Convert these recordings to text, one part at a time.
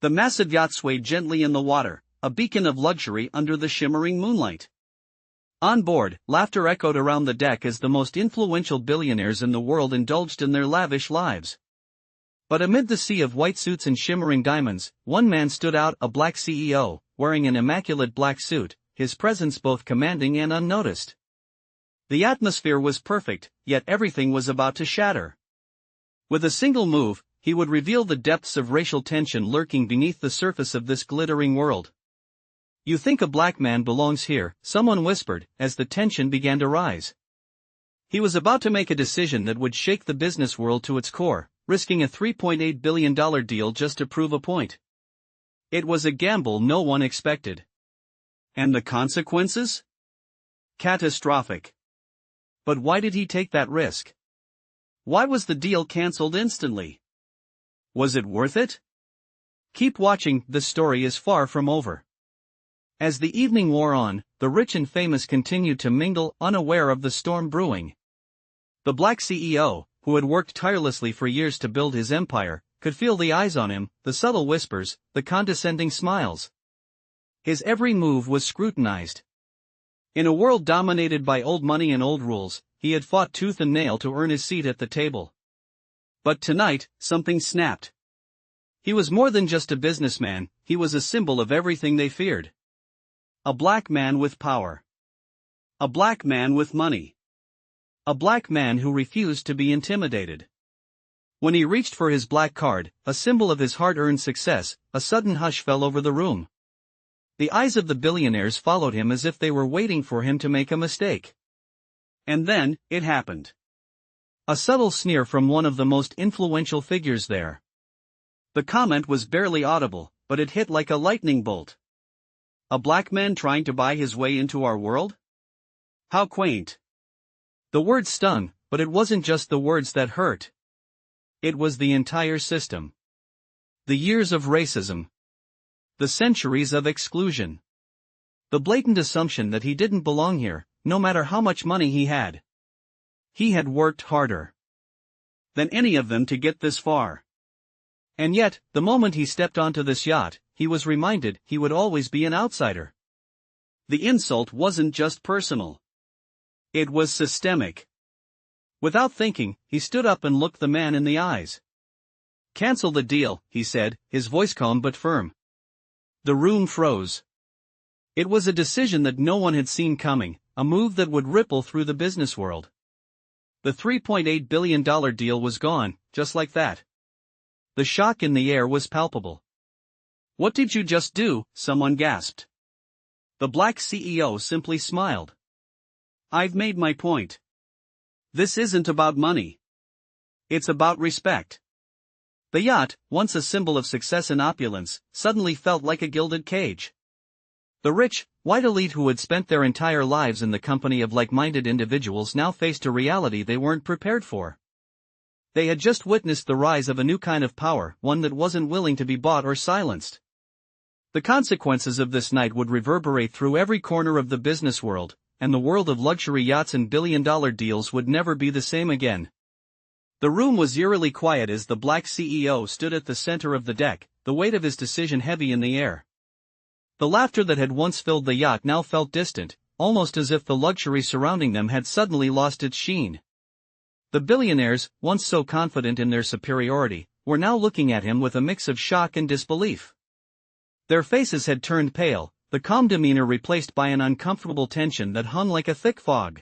The massive yacht swayed gently in the water, a beacon of luxury under the shimmering moonlight. On board, laughter echoed around the deck as the most influential billionaires in the world indulged in their lavish lives. But amid the sea of white suits and shimmering diamonds, one man stood out, a black CEO, wearing an immaculate black suit, his presence both commanding and unnoticed. The atmosphere was perfect, yet everything was about to shatter. With a single move, he would reveal the depths of racial tension lurking beneath the surface of this glittering world. "You think a black man belongs here," someone whispered, as the tension began to rise. He was about to make a decision that would shake the business world to its core, risking a $3.8 billion deal just to prove a point. It was a gamble no one expected. And the consequences? Catastrophic. But why did he take that risk? Why was the deal cancelled instantly? Was it worth it? Keep watching, the story is far from over. As the evening wore on, the rich and famous continued to mingle, unaware of the storm brewing. The black CEO, who had worked tirelessly for years to build his empire, could feel the eyes on him, the subtle whispers, the condescending smiles. His every move was scrutinized. In a world dominated by old money and old rules, he had fought tooth and nail to earn his seat at the table. But tonight, something snapped. He was more than just a businessman, he was a symbol of everything they feared. A black man with power. A black man with money. A black man who refused to be intimidated. When he reached for his black card, a symbol of his hard-earned success, a sudden hush fell over the room. The eyes of the billionaires followed him as if they were waiting for him to make a mistake. And then, it happened. A subtle sneer from one of the most influential figures there. The comment was barely audible, but it hit like a lightning bolt. A black man trying to buy his way into our world? How quaint. The words stung, but it wasn't just the words that hurt. It was the entire system. The years of racism. The centuries of exclusion. The blatant assumption that he didn't belong here, no matter how much money he had. He had worked harder than any of them to get this far. And yet, the moment he stepped onto this yacht, he was reminded he would always be an outsider. The insult wasn't just personal. It was systemic. Without thinking, he stood up and looked the man in the eyes. "Cancel the deal," he said, his voice calm but firm. The room froze. It was a decision that no one had seen coming, a move that would ripple through the business world. The $3.8 billion deal was gone, just like that. The shock in the air was palpable. "What did you just do?" someone gasped. The black CEO simply smiled. "I've made my point. This isn't about money. It's about respect." The yacht, once a symbol of success and opulence, suddenly felt like a gilded cage. The rich, white elite who had spent their entire lives in the company of like-minded individuals now faced a reality they weren't prepared for. They had just witnessed the rise of a new kind of power, one that wasn't willing to be bought or silenced. The consequences of this night would reverberate through every corner of the business world, and the world of luxury yachts and billion-dollar deals would never be the same again. The room was eerily quiet as the black CEO stood at the center of the deck, the weight of his decision heavy in the air. The laughter that had once filled the yacht now felt distant, almost as if the luxury surrounding them had suddenly lost its sheen. The billionaires, once so confident in their superiority, were now looking at him with a mix of shock and disbelief. Their faces had turned pale, the calm demeanor replaced by an uncomfortable tension that hung like a thick fog.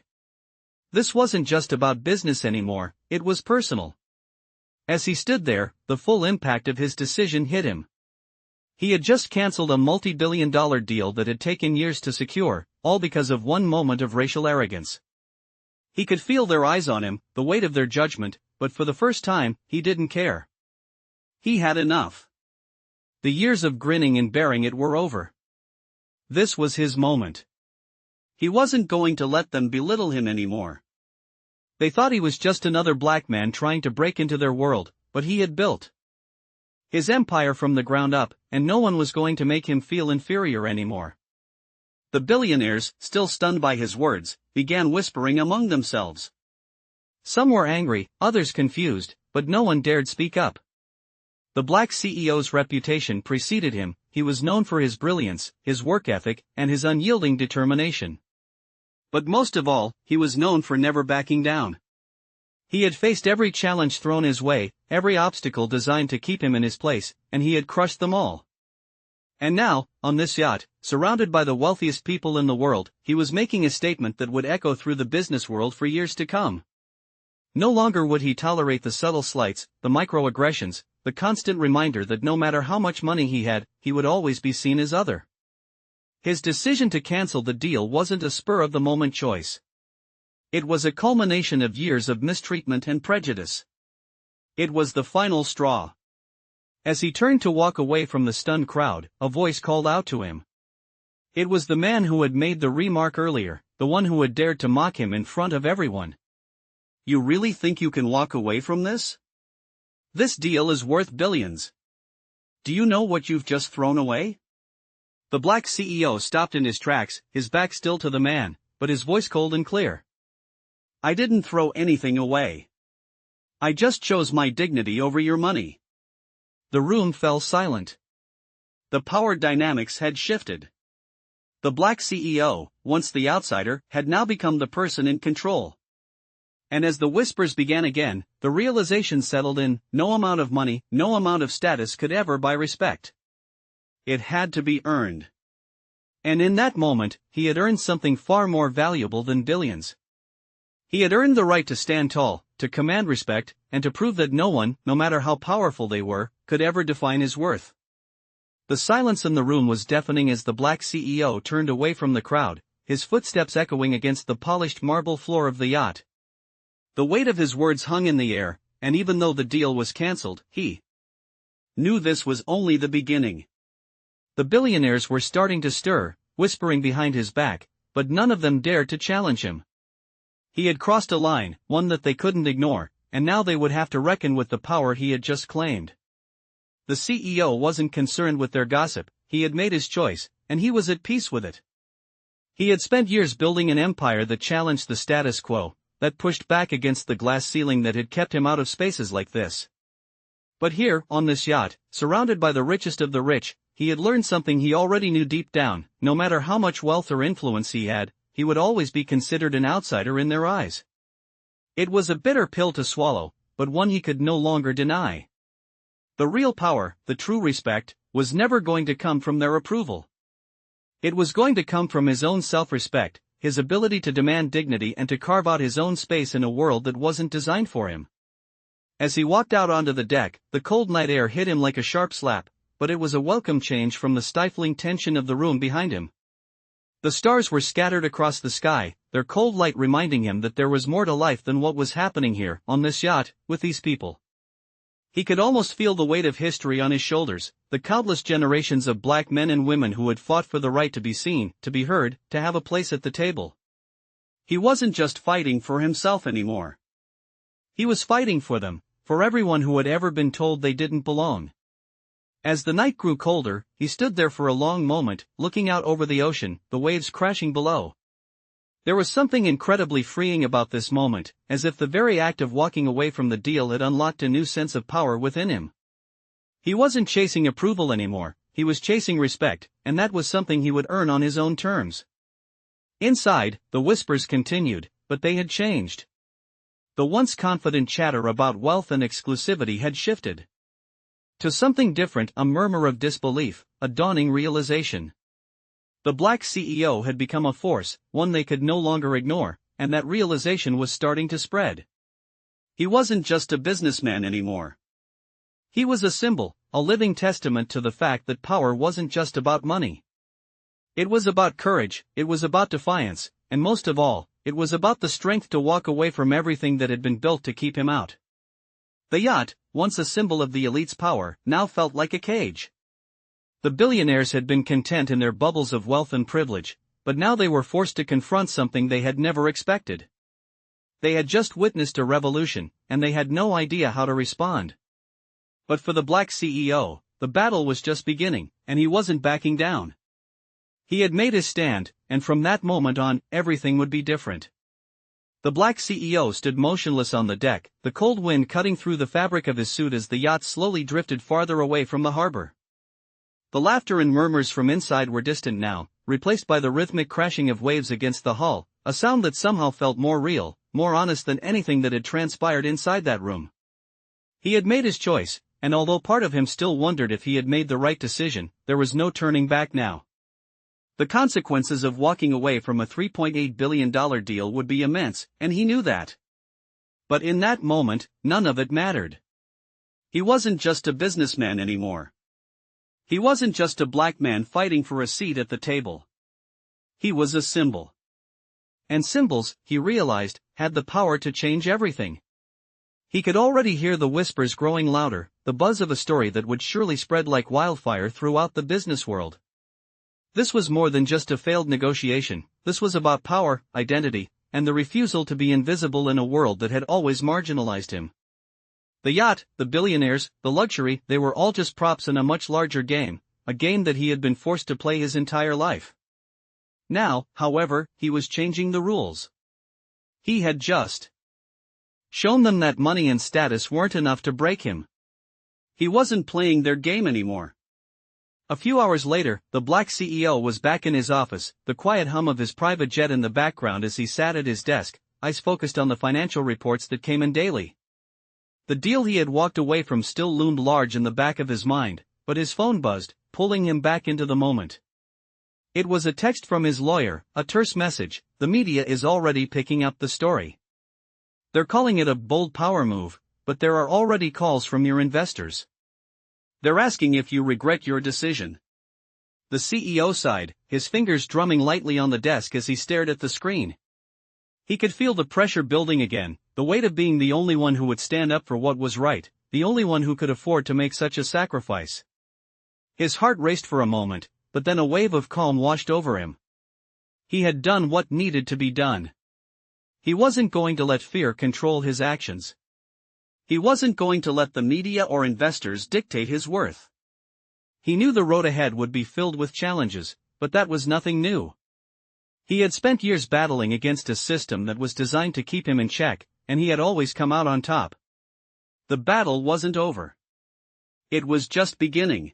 This wasn't just about business anymore, it was personal. As he stood there, the full impact of his decision hit him. He had just cancelled a multi-billion-dollar deal that had taken years to secure, all because of one moment of racial arrogance. He could feel their eyes on him, the weight of their judgment, but for the first time, he didn't care. He had enough. The years of grinning and bearing it were over. This was his moment. He wasn't going to let them belittle him anymore. They thought he was just another black man trying to break into their world, but he had built his empire from the ground up, and no one was going to make him feel inferior anymore. The billionaires, still stunned by his words, began whispering among themselves. Some were angry, others confused, but no one dared speak up. The black CEO's reputation preceded him. He was known for his brilliance, his work ethic, and his unyielding determination. But most of all, he was known for never backing down. He had faced every challenge thrown his way, every obstacle designed to keep him in his place, and he had crushed them all. And now, on this yacht, surrounded by the wealthiest people in the world, he was making a statement that would echo through the business world for years to come. No longer would he tolerate the subtle slights, the microaggressions, the constant reminder that no matter how much money he had, he would always be seen as other. His decision to cancel the deal wasn't a spur-of-the-moment choice. It was a culmination of years of mistreatment and prejudice. It was the final straw. As he turned to walk away from the stunned crowd, a voice called out to him. It was the man who had made the remark earlier, the one who had dared to mock him in front of everyone. "You really think you can walk away from this? This deal is worth billions. Do you know what you've just thrown away?" The black CEO stopped in his tracks, his back still to the man, but his voice cold and clear. "I didn't throw anything away. I just chose my dignity over your money." The room fell silent. The power dynamics had shifted. The black CEO, once the outsider, had now become the person in control. And as the whispers began again, the realization settled in: no amount of money, no amount of status could ever buy respect. It had to be earned. And in that moment, he had earned something far more valuable than billions. He had earned the right to stand tall, to command respect, and to prove that no one, no matter how powerful they were, could ever define his worth. The silence in the room was deafening as the black CEO turned away from the crowd, his footsteps echoing against the polished marble floor of the yacht. The weight of his words hung in the air, and even though the deal was cancelled, he knew this was only the beginning. The billionaires were starting to stir, whispering behind his back, but none of them dared to challenge him. He had crossed a line, one that they couldn't ignore, and now they would have to reckon with the power he had just claimed. The CEO wasn't concerned with their gossip. He had made his choice, and he was at peace with it. He had spent years building an empire that challenged the status quo, that pushed back against the glass ceiling that had kept him out of spaces like this. But here, on this yacht, surrounded by the richest of the rich, he had learned something he already knew deep down: no matter how much wealth or influence he had, he would always be considered an outsider in their eyes. It was a bitter pill to swallow, but one he could no longer deny. The real power, the true respect, was never going to come from their approval. It was going to come from his own self-respect, his ability to demand dignity and to carve out his own space in a world that wasn't designed for him. As he walked out onto the deck, the cold night air hit him like a sharp slap, but it was a welcome change from the stifling tension of the room behind him. The stars were scattered across the sky, their cold light reminding him that there was more to life than what was happening here, on this yacht, with these people. He could almost feel the weight of history on his shoulders, the countless generations of black men and women who had fought for the right to be seen, to be heard, to have a place at the table. He wasn't just fighting for himself anymore. He was fighting for them, for everyone who had ever been told they didn't belong. As the night grew colder, he stood there for a long moment, looking out over the ocean, the waves crashing below. There was something incredibly freeing about this moment, as if the very act of walking away from the deal had unlocked a new sense of power within him. He wasn't chasing approval anymore, he was chasing respect, and that was something he would earn on his own terms. Inside, the whispers continued, but they had changed. The once confident chatter about wealth and exclusivity had shifted to something different: a murmur of disbelief, a dawning realization. The black CEO had become a force, one they could no longer ignore, and that realization was starting to spread. He wasn't just a businessman anymore. He was a symbol, a living testament to the fact that power wasn't just about money. It was about courage, it was about defiance, and most of all, it was about the strength to walk away from everything that had been built to keep him out. The yacht, once a symbol of the elite's power, now felt like a cage. The billionaires had been content in their bubbles of wealth and privilege, but now they were forced to confront something they had never expected. They had just witnessed a revolution, and they had no idea how to respond. But for the black CEO, the battle was just beginning, and he wasn't backing down. He had made his stand, and from that moment on, everything would be different. The black CEO stood motionless on the deck, the cold wind cutting through the fabric of his suit as the yacht slowly drifted farther away from the harbor. The laughter and murmurs from inside were distant now, replaced by the rhythmic crashing of waves against the hull, a sound that somehow felt more real, more honest than anything that had transpired inside that room. He had made his choice, and although part of him still wondered if he had made the right decision, there was no turning back now. The consequences of walking away from a $3.8 billion deal would be immense, and he knew that. But in that moment, none of it mattered. He wasn't just a businessman anymore. He wasn't just a black man fighting for a seat at the table. He was a symbol. And symbols, he realized, had the power to change everything. He could already hear the whispers growing louder, the buzz of a story that would surely spread like wildfire throughout the business world. This was more than just a failed negotiation, this was about power, identity, and the refusal to be invisible in a world that had always marginalized him. The yacht, the billionaires, the luxury, they were all just props in a much larger game, a game that he had been forced to play his entire life. Now, however, he was changing the rules. He had just shown them that money and status weren't enough to break him. He wasn't playing their game anymore. A few hours later, the black CEO was back in his office, the quiet hum of his private jet in the background as he sat at his desk, eyes focused on the financial reports that came in daily. The deal he had walked away from still loomed large in the back of his mind, but his phone buzzed, pulling him back into the moment. It was a text from his lawyer, a terse message: "The media is already picking up the story. They're calling it a bold power move, but there are already calls from your investors. They're asking if you regret your decision." The CEO sighed, his fingers drumming lightly on the desk as he stared at the screen. He could feel the pressure building again, the weight of being the only one who would stand up for what was right, the only one who could afford to make such a sacrifice. His heart raced for a moment, but then a wave of calm washed over him. He had done what needed to be done. He wasn't going to let fear control his actions. He wasn't going to let the media or investors dictate his worth. He knew the road ahead would be filled with challenges, but that was nothing new. He had spent years battling against a system that was designed to keep him in check, and he had always come out on top. The battle wasn't over. It was just beginning.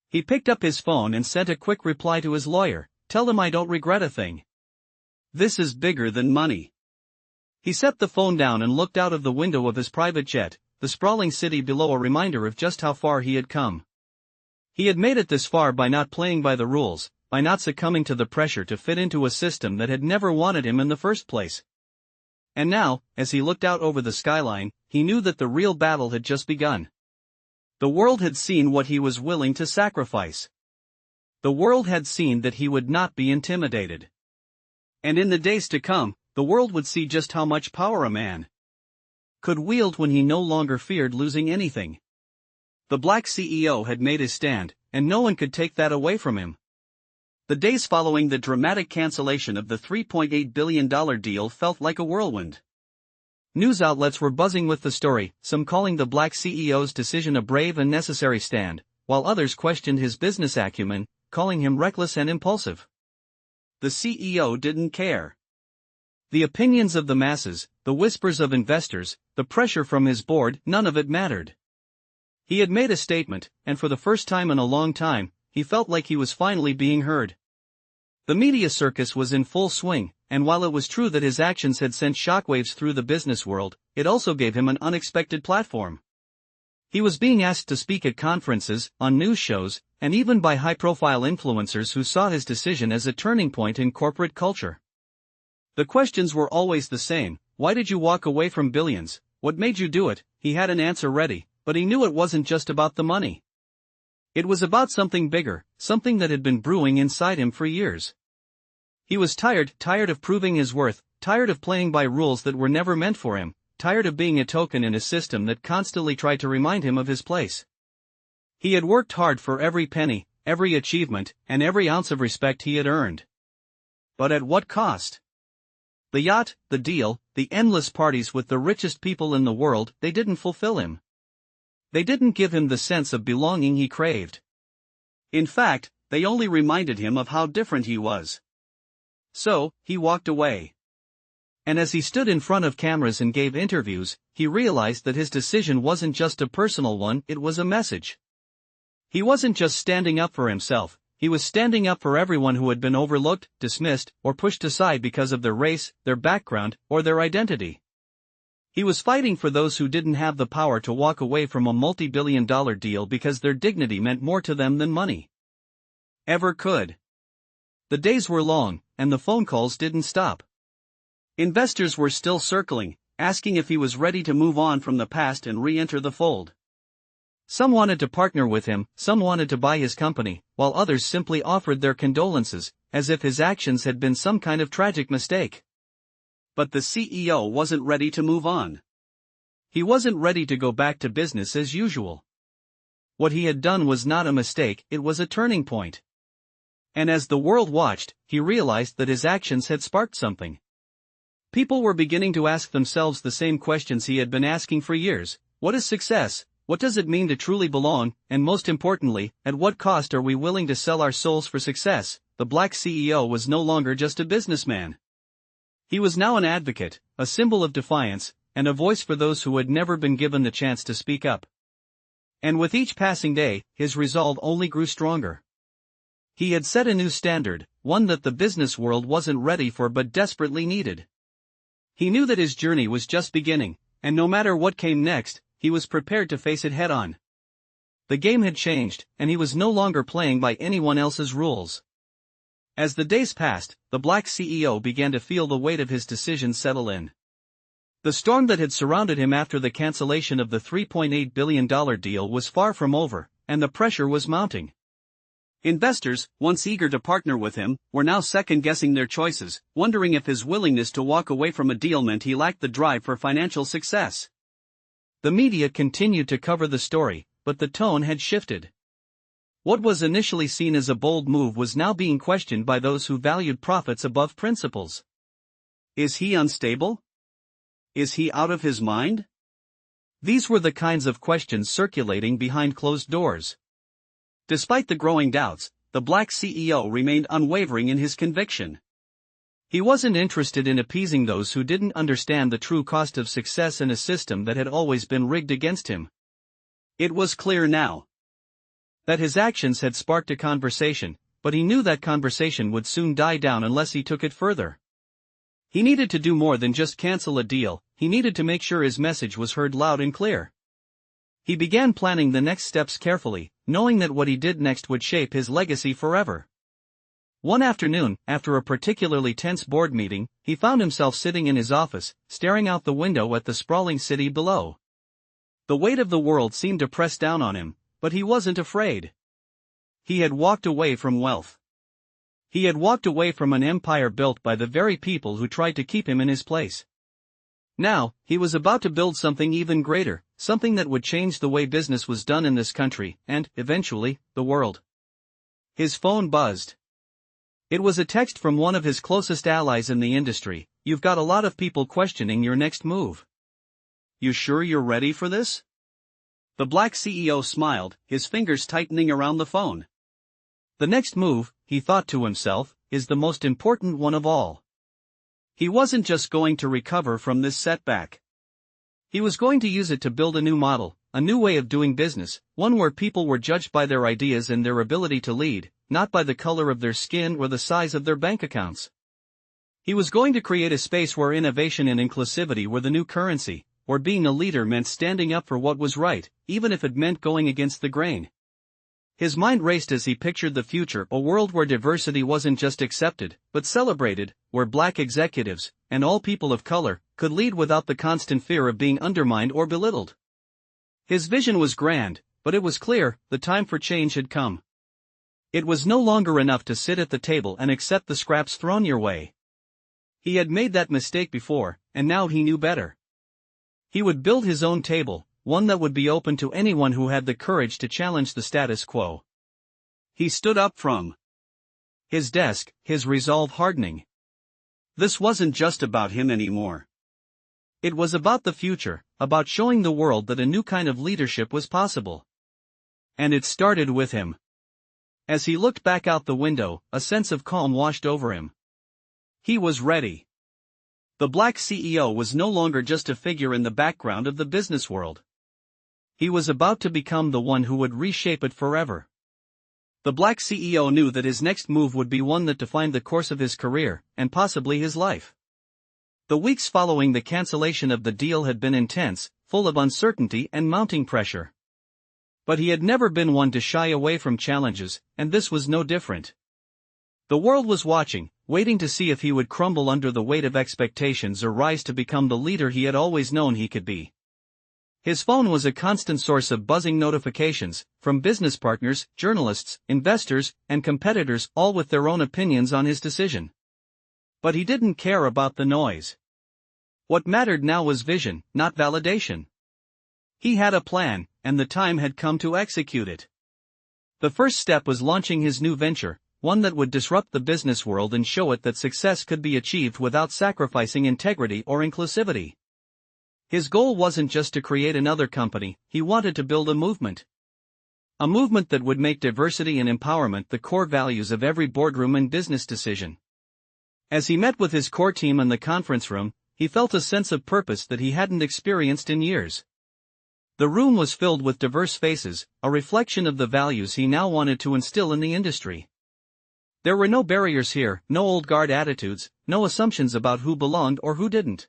He picked up his phone and sent a quick reply to his lawyer: "Tell him I don't regret a thing. This is bigger than money." He set the phone down and looked out of the window of his private jet, the sprawling city below a reminder of just how far he had come. He had made it this far by not playing by the rules, by not succumbing to the pressure to fit into a system that had never wanted him in the first place. And now, as he looked out over the skyline, he knew that the real battle had just begun. The world had seen what he was willing to sacrifice. The world had seen that he would not be intimidated. And in the days to come, the world would see just how much power a man could wield when he no longer feared losing anything. The black CEO had made his stand, and no one could take that away from him. The days following the dramatic cancellation of the $3.8 billion deal felt like a whirlwind. News outlets were buzzing with the story, some calling the black CEO's decision a brave and necessary stand, while others questioned his business acumen, calling him reckless and impulsive. The CEO didn't care. The opinions of the masses, the whispers of investors, the pressure from his board, none of it mattered. He had made a statement, and for the first time in a long time, he felt like he was finally being heard. The media circus was in full swing, and while it was true that his actions had sent shockwaves through the business world, it also gave him an unexpected platform. He was being asked to speak at conferences, on news shows, and even by high-profile influencers who saw his decision as a turning point in corporate culture. The questions were always the same: why did you walk away from billions? What made you do it? He had an answer ready, but he knew it wasn't just about the money. It was about something bigger, something that had been brewing inside him for years. He was tired of proving his worth, tired of playing by rules that were never meant for him, tired of being a token in a system that constantly tried to remind him of his place. He had worked hard for every penny, every achievement, and every ounce of respect he had earned. But at what cost? The yacht, the deal, the endless parties with the richest people in the world, they didn't fulfill him. They didn't give him the sense of belonging he craved. In fact, they only reminded him of how different he was. So, he walked away. And as he stood in front of cameras and gave interviews, he realized that his decision wasn't just a personal one, it was a message. He wasn't just standing up for himself, he was standing up for everyone who had been overlooked, dismissed, or pushed aside because of their race, their background, or their identity. He was fighting for those who didn't have the power to walk away from a multi-billion-dollar deal because their dignity meant more to them than money ever could. The days were long, and the phone calls didn't stop. Investors were still circling, asking if he was ready to move on from the past and re-enter the fold. Some wanted to partner with him, some wanted to buy his company, while others simply offered their condolences, as if his actions had been some kind of tragic mistake. But the CEO wasn't ready to move on. He wasn't ready to go back to business as usual. What he had done was not a mistake, it was a turning point. And as the world watched, he realized that his actions had sparked something. People were beginning to ask themselves the same questions he had been asking for years. What is success? What does it mean to truly belong? And most importantly, at what cost are we willing to sell our souls for success? The black CEO was no longer just a businessman. He was now an advocate, a symbol of defiance, and a voice for those who had never been given the chance to speak up. And with each passing day, his resolve only grew stronger. He had set a new standard, one that the business world wasn't ready for but desperately needed. He knew that his journey was just beginning, and no matter what came next, he was prepared to face it head-on. The game had changed, and he was no longer playing by anyone else's rules. As the days passed, the black CEO began to feel the weight of his decision settle in. The storm that had surrounded him after the cancellation of the $3.8 billion deal was far from over, and the pressure was mounting. Investors, once eager to partner with him, were now second-guessing their choices, wondering if his willingness to walk away from a deal meant he lacked the drive for financial success. The media continued to cover the story, but the tone had shifted. What was initially seen as a bold move was now being questioned by those who valued profits above principles. Is he unstable? Is he out of his mind? These were the kinds of questions circulating behind closed doors. Despite the growing doubts, the black CEO remained unwavering in his conviction. He wasn't interested in appeasing those who didn't understand the true cost of success in a system that had always been rigged against him. It was clear now that his actions had sparked a conversation, but he knew that conversation would soon die down unless he took it further. He needed to do more than just cancel a deal, he needed to make sure his message was heard loud and clear. He began planning the next steps carefully, knowing that what he did next would shape his legacy forever. One afternoon, after a particularly tense board meeting, he found himself sitting in his office, staring out the window at the sprawling city below. The weight of the world seemed to press down on him, but he wasn't afraid. He had walked away from wealth. He had walked away from an empire built by the very people who tried to keep him in his place. Now, he was about to build something even greater, something that would change the way business was done in this country, and, eventually, the world. His phone buzzed. It was a text from one of his closest allies in the industry. You've got a lot of people questioning your next move. You sure you're ready for this? The black CEO smiled, his fingers tightening around the phone. The next move, he thought to himself, is the most important one of all. He wasn't just going to recover from this setback. He was going to use it to build a new model, a new way of doing business, one where people were judged by their ideas and their ability to lead, not by the color of their skin or the size of their bank accounts. He was going to create a space where innovation and inclusivity were the new currency, where being a leader meant standing up for what was right, even if it meant going against the grain. His mind raced as he pictured the future, a world where diversity wasn't just accepted, but celebrated, where black executives, and all people of color, could lead without the constant fear of being undermined or belittled. His vision was grand, but it was clear, the time for change had come. It was no longer enough to sit at the table and accept the scraps thrown your way. He had made that mistake before, and now he knew better. He would build his own table, one that would be open to anyone who had the courage to challenge the status quo. He stood up from his desk, his resolve hardening. This wasn't just about him anymore. It was about the future, about showing the world that a new kind of leadership was possible. And it started with him. As he looked back out the window, a sense of calm washed over him. He was ready. The black CEO was no longer just a figure in the background of the business world. He was about to become the one who would reshape it forever. The black CEO knew that his next move would be one that defined the course of his career, and possibly his life. The weeks following the cancellation of the deal had been intense, full of uncertainty and mounting pressure. But he had never been one to shy away from challenges, and this was no different. The world was watching, waiting to see if he would crumble under the weight of expectations or rise to become the leader he had always known he could be. His phone was a constant source of buzzing notifications, from business partners, journalists, investors, and competitors, all with their own opinions on his decision. But he didn't care about the noise. What mattered now was vision, not validation. He had a plan, and the time had come to execute it. The first step was launching his new venture, one that would disrupt the business world and show it that success could be achieved without sacrificing integrity or inclusivity. His goal wasn't just to create another company, he wanted to build a movement. A movement that would make diversity and empowerment the core values of every boardroom and business decision. As he met with his core team in the conference room, he felt a sense of purpose that he hadn't experienced in years. The room was filled with diverse faces, a reflection of the values he now wanted to instill in the industry. There were no barriers here, no old guard attitudes, no assumptions about who belonged or who didn't.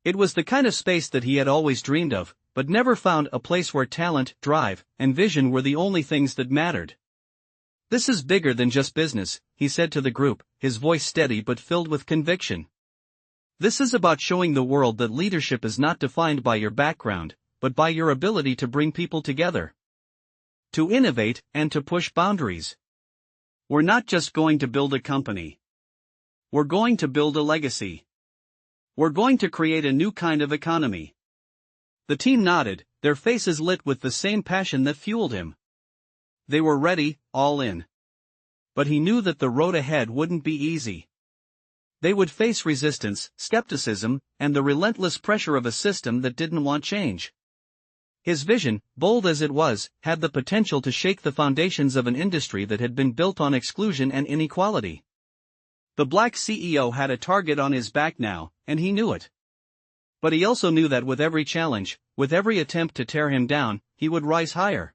It was the kind of space that he had always dreamed of, but never found, a place where talent, drive, and vision were the only things that mattered. "This is bigger than just business," he said to the group, his voice steady but filled with conviction. "This is about showing the world that leadership is not defined by your background, but by your ability to bring people together, to innovate, and to push boundaries. We're not just going to build a company. We're going to build a legacy. We're going to create a new kind of economy." The team nodded, their faces lit with the same passion that fueled him. They were ready, all in. But he knew that the road ahead wouldn't be easy. They would face resistance, skepticism, and the relentless pressure of a system that didn't want change. His vision, bold as it was, had the potential to shake the foundations of an industry that had been built on exclusion and inequality. The black CEO had a target on his back now, and he knew it. But he also knew that with every challenge, with every attempt to tear him down, he would rise higher.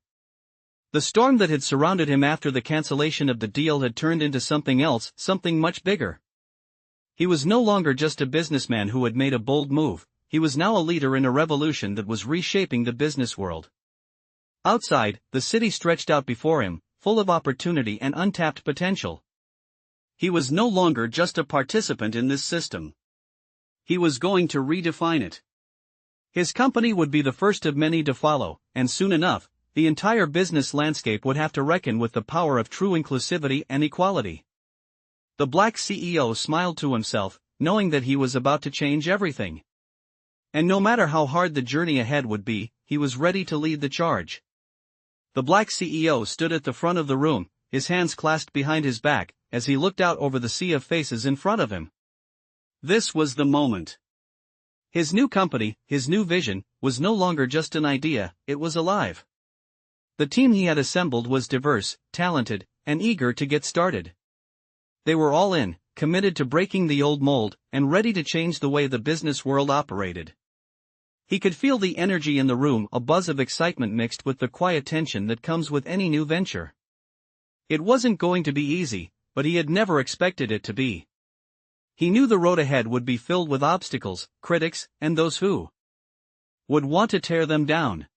The storm that had surrounded him after the cancellation of the deal had turned into something else, something much bigger. He was no longer just a businessman who had made a bold move, he was now a leader in a revolution that was reshaping the business world. Outside, the city stretched out before him, full of opportunity and untapped potential. He was no longer just a participant in this system. He was going to redefine it. His company would be the first of many to follow, and soon enough, the entire business landscape would have to reckon with the power of true inclusivity and equality. The black CEO smiled to himself, knowing that he was about to change everything. And no matter how hard the journey ahead would be, he was ready to lead the charge. The black CEO stood at the front of the room, his hands clasped behind his back, as he looked out over the sea of faces in front of him. This was the moment. His new company, his new vision, was no longer just an idea, it was alive. The team he had assembled was diverse, talented, and eager to get started. They were all in, committed to breaking the old mold, and ready to change the way the business world operated. He could feel the energy in the room, a buzz of excitement mixed with the quiet tension that comes with any new venture. It wasn't going to be easy, but he had never expected it to be. He knew the road ahead would be filled with obstacles, critics, and those who would want to tear them down.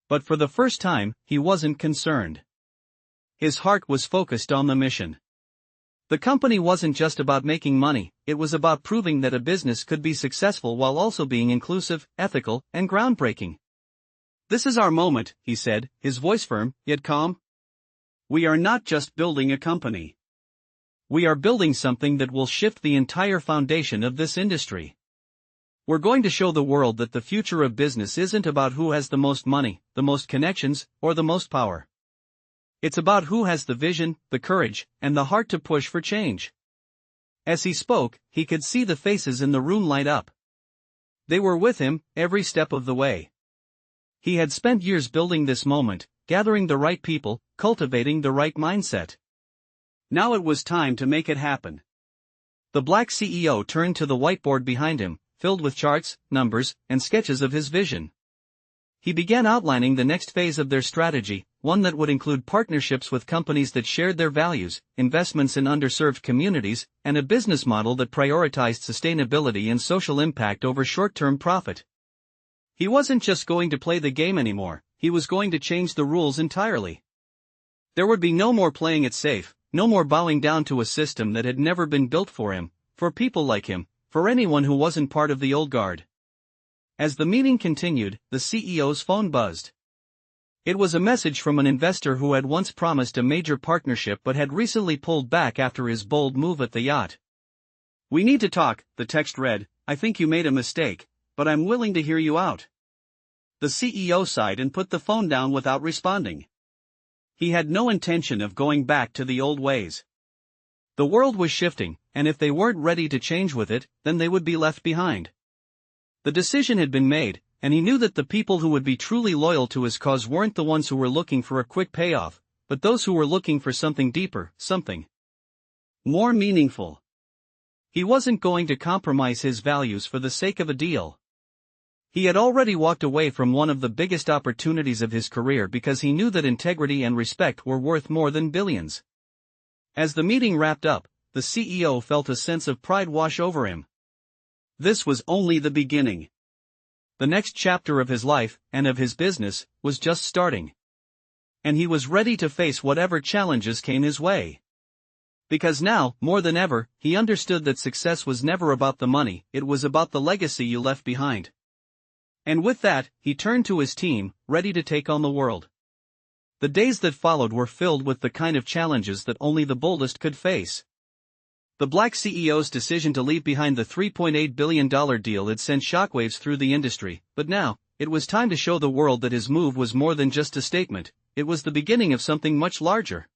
But for the first time, he wasn't concerned. His heart was focused on the mission. The company wasn't just about making money, it was about proving that a business could be successful while also being inclusive, ethical, and groundbreaking. "This is our moment," he said, his voice firm, yet calm. "We are not just building a company. We are building something that will shift the entire foundation of this industry. We're going to show the world that the future of business isn't about who has the most money, the most connections, or the most power. It's about who has the vision, the courage, and the heart to push for change." As he spoke, he could see the faces in the room light up. They were with him, every step of the way. He had spent years building this moment, gathering the right people, cultivating the right mindset. Now it was time to make it happen. The black CEO turned to the whiteboard behind him, filled with charts, numbers, and sketches of his vision. He began outlining the next phase of their strategy, one that would include partnerships with companies that shared their values, investments in underserved communities, and a business model that prioritized sustainability and social impact over short-term profit. He wasn't just going to play the game anymore, he was going to change the rules entirely. There would be no more playing it safe, no more bowing down to a system that had never been built for him, for people like him, for anyone who wasn't part of the old guard. As the meeting continued, the CEO's phone buzzed. It was a message from an investor who had once promised a major partnership but had recently pulled back after his bold move at the yacht. "We need to talk," the text read. "I think you made a mistake, but I'm willing to hear you out." The CEO sighed and put the phone down without responding. He had no intention of going back to the old ways. The world was shifting, and if they weren't ready to change with it, then they would be left behind. The decision had been made, and he knew that the people who would be truly loyal to his cause weren't the ones who were looking for a quick payoff, but those who were looking for something deeper, something more meaningful. He wasn't going to compromise his values for the sake of a deal. He had already walked away from one of the biggest opportunities of his career because he knew that integrity and respect were worth more than billions. As the meeting wrapped up, the CEO felt a sense of pride wash over him. This was only the beginning. The next chapter of his life, and of his business, was just starting. And he was ready to face whatever challenges came his way. Because now, more than ever, he understood that success was never about the money, it was about the legacy you left behind. And with that, he turned to his team, ready to take on the world. The days that followed were filled with the kind of challenges that only the boldest could face. The black CEO's decision to leave behind the $3.8 billion deal had sent shockwaves through the industry, but now, it was time to show the world that his move was more than just a statement, it was the beginning of something much larger.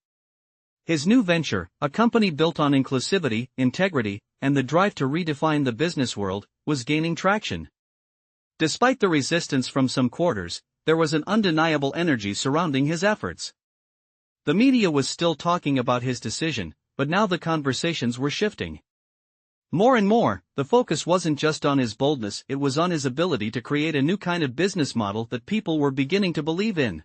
His new venture, a company built on inclusivity, integrity, and the drive to redefine the business world, was gaining traction. Despite the resistance from some quarters, there was an undeniable energy surrounding his efforts. The media was still talking about his decision, but now the conversations were shifting. More and more, the focus wasn't just on his boldness, it was on his ability to create a new kind of business model that people were beginning to believe in.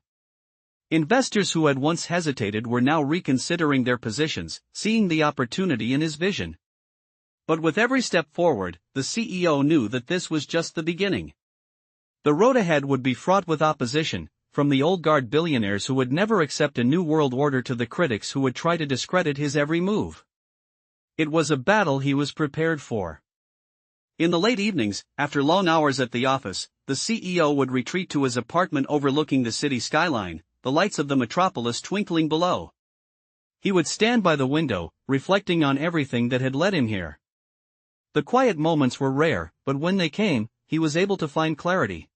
Investors who had once hesitated were now reconsidering their positions, seeing the opportunity in his vision. But with every step forward, the CEO knew that this was just the beginning. The road ahead would be fraught with opposition, from the old guard billionaires who would never accept a new world order to the critics who would try to discredit his every move. It was a battle he was prepared for. In the late evenings, after long hours at the office, the CEO would retreat to his apartment overlooking the city skyline, the lights of the metropolis twinkling below. He would stand by the window, reflecting on everything that had led him here. The quiet moments were rare, but when they came, he was able to find clarity.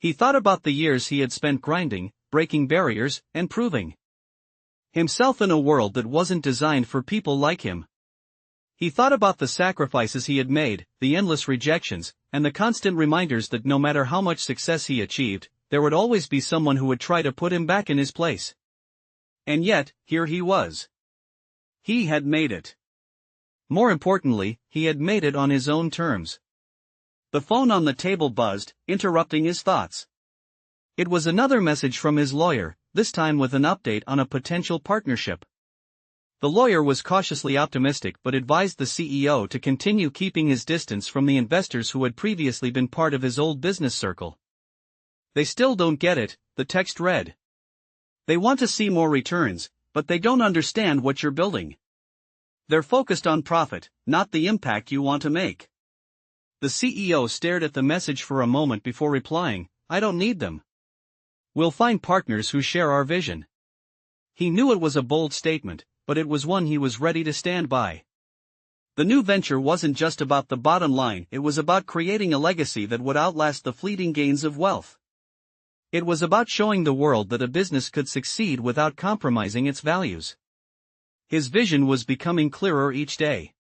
He thought about the years he had spent grinding, breaking barriers, and proving himself in a world that wasn't designed for people like him. He thought about the sacrifices he had made, the endless rejections, and the constant reminders that no matter how much success he achieved, there would always be someone who would try to put him back in his place. And yet, here he was. He had made it. More importantly, he had made it on his own terms. The phone on the table buzzed, interrupting his thoughts. It was another message from his lawyer, this time with an update on a potential partnership. The lawyer was cautiously optimistic but advised the CEO to continue keeping his distance from the investors who had previously been part of his old business circle. "They still don't get it," the text read. "They want to see more returns, but they don't understand what you're building. They're focused on profit, not the impact you want to make." The CEO stared at the message for a moment before replying, "I don't need them. We'll find partners who share our vision." He knew it was a bold statement, but it was one he was ready to stand by. The new venture wasn't just about the bottom line, it was about creating a legacy that would outlast the fleeting gains of wealth. It was about showing the world that a business could succeed without compromising its values. His vision was becoming clearer each day.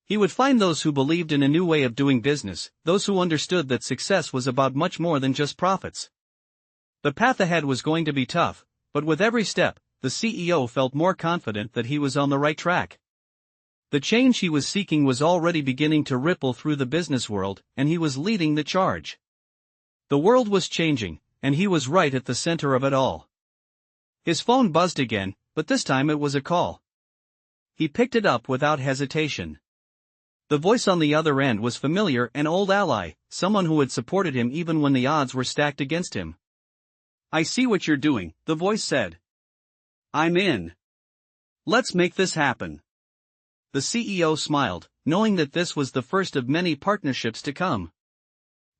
He would find those who believed in a new way of doing business, those who understood that success was about much more than just profits. The path ahead was going to be tough, but with every step, the CEO felt more confident that he was on the right track. The change he was seeking was already beginning to ripple through the business world, and he was leading the charge. The world was changing, and he was right at the center of it all. His phone buzzed again, but this time it was a call. He picked it up without hesitation. The voice on the other end was familiar, an old ally, someone who had supported him even when the odds were stacked against him. "I see what you're doing," the voice said. "I'm in. Let's make this happen." The CEO smiled, knowing that this was the first of many partnerships to come.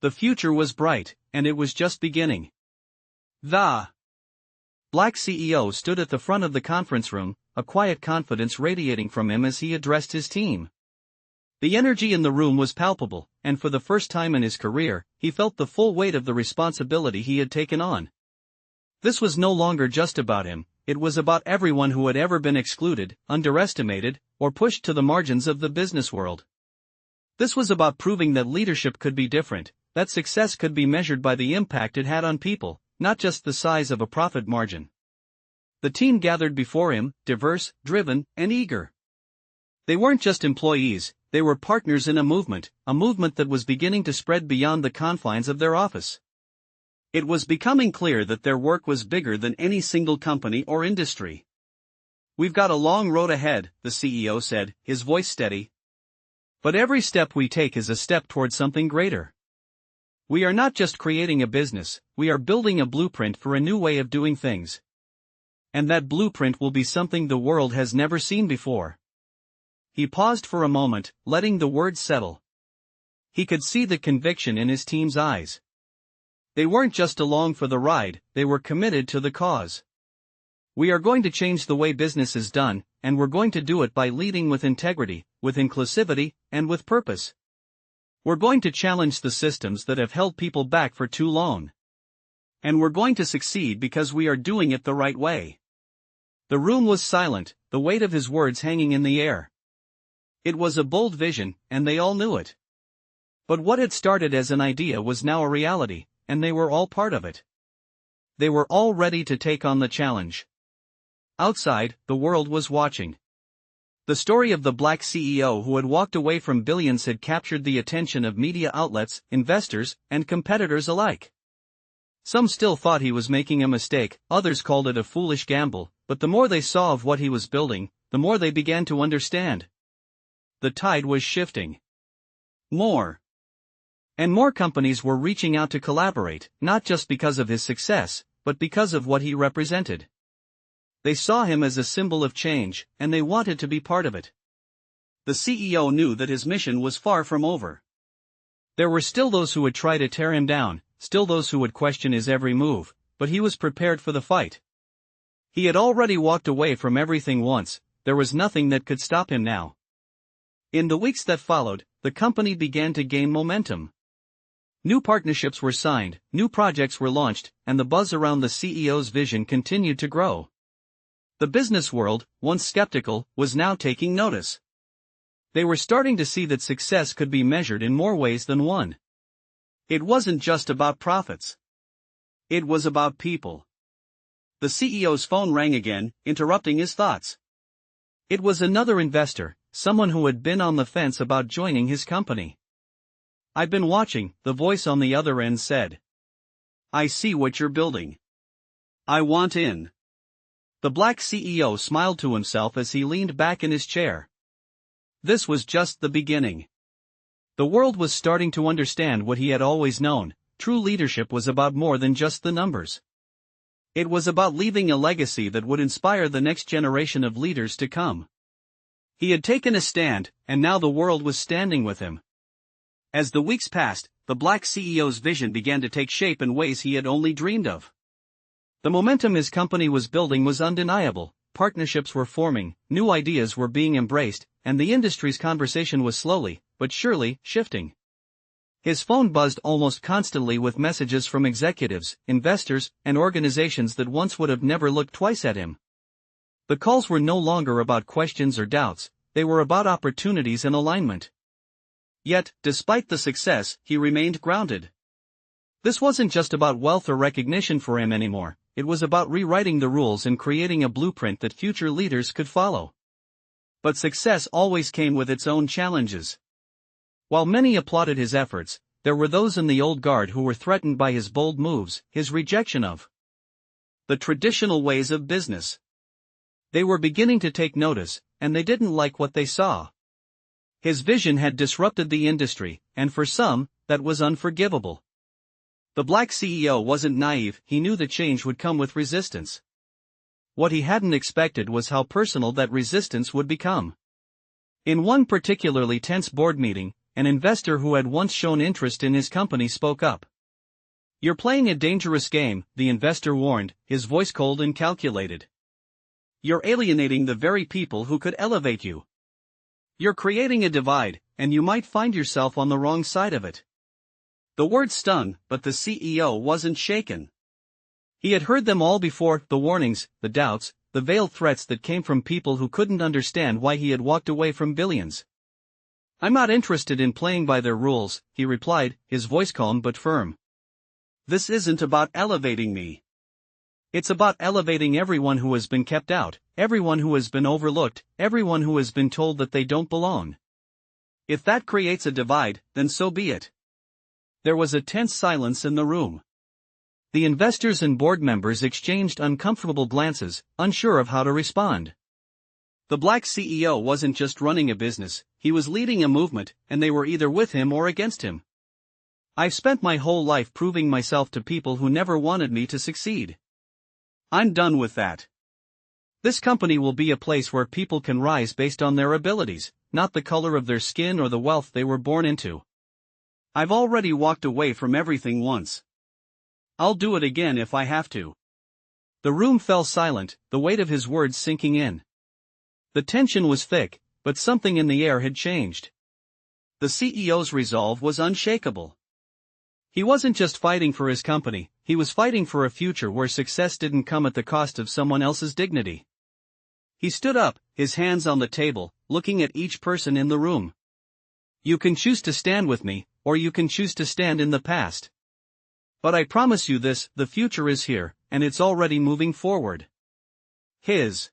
The future was bright, and it was just beginning. The Black CEO stood at the front of the conference room, a quiet confidence radiating from him as he addressed his team. The energy in the room was palpable, and for the first time in his career, he felt the full weight of the responsibility he had taken on. This was no longer just about him, it was about everyone who had ever been excluded, underestimated, or pushed to the margins of the business world. This was about proving that leadership could be different, that success could be measured by the impact it had on people, not just the size of a profit margin. The team gathered before him, diverse, driven, and eager. They weren't just employees, they were partners in a movement that was beginning to spread beyond the confines of their office. It was becoming clear that their work was bigger than any single company or industry. "We've got a long road ahead," the CEO said, his voice steady. "But every step we take is a step toward something greater. We are not just creating a business, we are building a blueprint for a new way of doing things. And that blueprint will be something the world has never seen before." He paused for a moment, letting the words settle. He could see the conviction in his team's eyes. They weren't just along for the ride, they were committed to the cause. "We are going to change the way business is done, and we're going to do it by leading with integrity, with inclusivity, and with purpose. We're going to challenge the systems that have held people back for too long. And we're going to succeed because we are doing it the right way." The room was silent, the weight of his words hanging in the air. It was a bold vision, and they all knew it. But what had started as an idea was now a reality, and they were all part of it. They were all ready to take on the challenge. Outside, the world was watching. The story of the Black CEO who had walked away from billions had captured the attention of media outlets, investors, and competitors alike. Some still thought he was making a mistake, others called it a foolish gamble, but the more they saw of what he was building, the more they began to understand. The tide was shifting. More and more companies were reaching out to collaborate, not just because of his success, but because of what he represented. They saw him as a symbol of change, and they wanted to be part of it. The CEO knew that his mission was far from over. There were still those who would try to tear him down, still those who would question his every move, but he was prepared for the fight. He had already walked away from everything once, there was nothing that could stop him now. In the weeks that followed, the company began to gain momentum. New partnerships were signed, new projects were launched, and the buzz around the CEO's vision continued to grow. The business world, once skeptical, was now taking notice. They were starting to see that success could be measured in more ways than one. It wasn't just about profits. It was about people. The CEO's phone rang again, interrupting his thoughts. It was another investor, someone who had been on the fence about joining his company. "I've been watching," the voice on the other end said. "I see what you're building. I want in." The Black CEO smiled to himself as he leaned back in his chair. This was just the beginning. The world was starting to understand what he had always known: true leadership was about more than just the numbers. It was about leaving a legacy that would inspire the next generation of leaders to come. He had taken a stand, and now the world was standing with him. As the weeks passed, the Black CEO's vision began to take shape in ways he had only dreamed of. The momentum his company was building was undeniable, partnerships were forming, new ideas were being embraced, and the industry's conversation was slowly, but surely, shifting. His phone buzzed almost constantly with messages from executives, investors, and organizations that once would have never looked twice at him. The calls were no longer about questions or doubts, they were about opportunities and alignment. Yet, despite the success, he remained grounded. This wasn't just about wealth or recognition for him anymore, it was about rewriting the rules and creating a blueprint that future leaders could follow. But success always came with its own challenges. While many applauded his efforts, there were those in the old guard who were threatened by his bold moves, his rejection of the traditional ways of business. They were beginning to take notice, and they didn't like what they saw. His vision had disrupted the industry, and for some, that was unforgivable. The black CEO wasn't naive, he knew the change would come with resistance. What he hadn't expected was how personal that resistance would become. In one particularly tense board meeting, an investor who had once shown interest in his company spoke up. "You're playing a dangerous game," the investor warned, his voice cold and calculated. "You're alienating the very people who could elevate you. You're creating a divide, and you might find yourself on the wrong side of it." The words stung, but the CEO wasn't shaken. He had heard them all before, the warnings, the doubts, the veiled threats that came from people who couldn't understand why he had walked away from billions. "I'm not interested in playing by their rules," he replied, his voice calm but firm. "This isn't about elevating me. It's about elevating everyone who has been kept out, everyone who has been overlooked, everyone who has been told that they don't belong. If that creates a divide, then so be it." There was a tense silence in the room. The investors and board members exchanged uncomfortable glances, unsure of how to respond. The black CEO wasn't just running a business, he was leading a movement, and they were either with him or against him. "I've spent my whole life proving myself to people who never wanted me to succeed. I'm done with that. This company will be a place where people can rise based on their abilities, not the color of their skin or the wealth they were born into. I've already walked away from everything once. I'll do it again if I have to." The room fell silent, the weight of his words sinking in. The tension was thick, but something in the air had changed. The CEO's resolve was unshakable. He wasn't just fighting for his company, he was fighting for a future where success didn't come at the cost of someone else's dignity. He stood up, his hands on the table, looking at each person in the room. "You can choose to stand with me, or you can choose to stand in the past. But I promise you this, the future is here, and it's already moving forward." His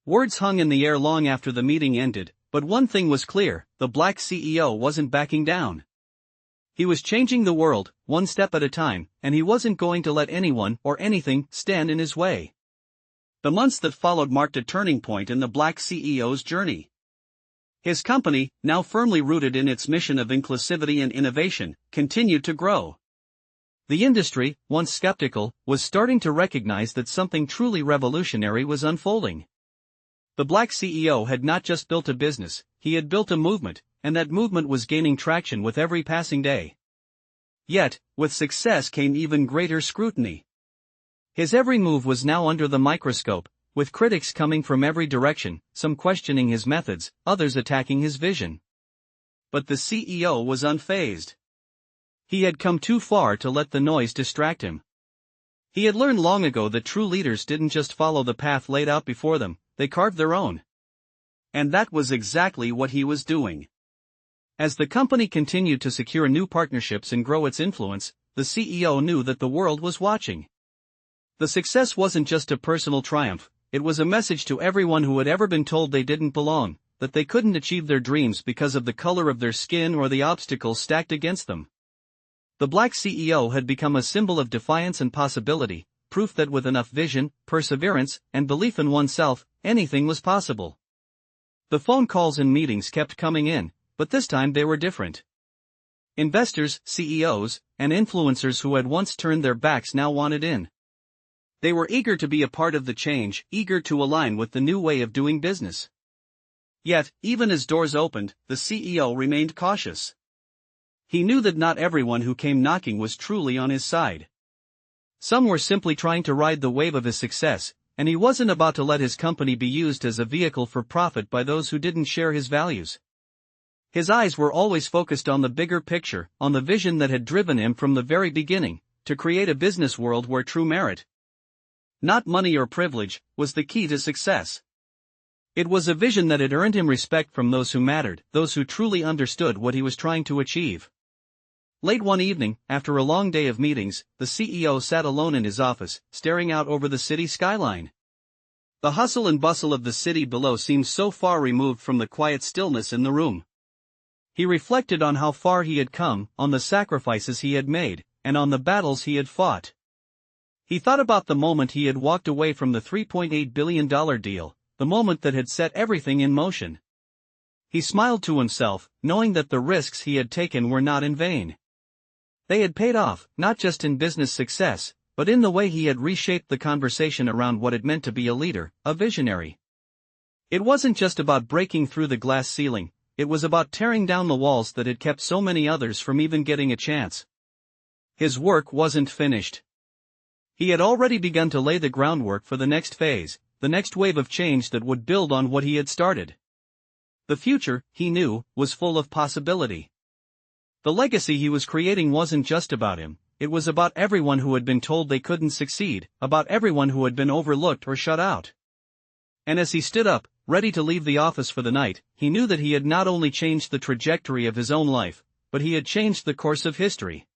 words hung in the air long after the meeting ended, but one thing was clear, the black CEO wasn't backing down. He was changing the world, one step at a time, and he wasn't going to let anyone or anything stand in his way. The months that followed marked a turning point in the black CEO's journey. His company, now firmly rooted in its mission of inclusivity and innovation, continued to grow. The industry, once skeptical, was starting to recognize that something truly revolutionary was unfolding. The black CEO had not just built a business, he had built a movement, and that movement was gaining traction with every passing day. Yet, with success came even greater scrutiny. His every move was now under the microscope, with critics coming from every direction, some questioning his methods, others attacking his vision. But the CEO was unfazed. He had come too far to let the noise distract him. He had learned long ago that true leaders didn't just follow the path laid out before them, they carved their own. And that was exactly what he was doing. As the company continued to secure new partnerships and grow its influence, the CEO knew that the world was watching. The success wasn't just a personal triumph, it was a message to everyone who had ever been told they didn't belong, that they couldn't achieve their dreams because of the color of their skin or the obstacles stacked against them. The black CEO had become a symbol of defiance and possibility, proof that with enough vision, perseverance, and belief in oneself, anything was possible. The phone calls and meetings kept coming in, but this time they were different. Investors, CEOs, and influencers who had once turned their backs now wanted in. They were eager to be a part of the change, eager to align with the new way of doing business. Yet, even as doors opened, the CEO remained cautious. He knew that not everyone who came knocking was truly on his side. Some were simply trying to ride the wave of his success, and he wasn't about to let his company be used as a vehicle for profit by those who didn't share his values. His eyes were always focused on the bigger picture, on the vision that had driven him from the very beginning, to create a business world where true merit, not money or privilege, was the key to success. It was a vision that had earned him respect from those who mattered, those who truly understood what he was trying to achieve. Late one evening, after a long day of meetings, the CEO sat alone in his office, staring out over the city skyline. The hustle and bustle of the city below seemed so far removed from the quiet stillness in the room. He reflected on how far he had come, on the sacrifices he had made, and on the battles he had fought. He thought about the moment he had walked away from the $3.8 billion deal, the moment that had set everything in motion. He smiled to himself, knowing that the risks he had taken were not in vain. They had paid off, not just in business success, but in the way he had reshaped the conversation around what it meant to be a leader, a visionary. It wasn't just about breaking through the glass ceiling, it was about tearing down the walls that had kept so many others from even getting a chance. His work wasn't finished. He had already begun to lay the groundwork for the next phase, the next wave of change that would build on what he had started. The future, he knew, was full of possibility. The legacy he was creating wasn't just about him, it was about everyone who had been told they couldn't succeed, about everyone who had been overlooked or shut out. And as he stood up, ready to leave the office for the night, he knew that he had not only changed the trajectory of his own life, but he had changed the course of history.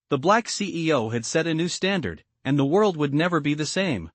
The Black CEO had set a new standard, and the world would never be the same.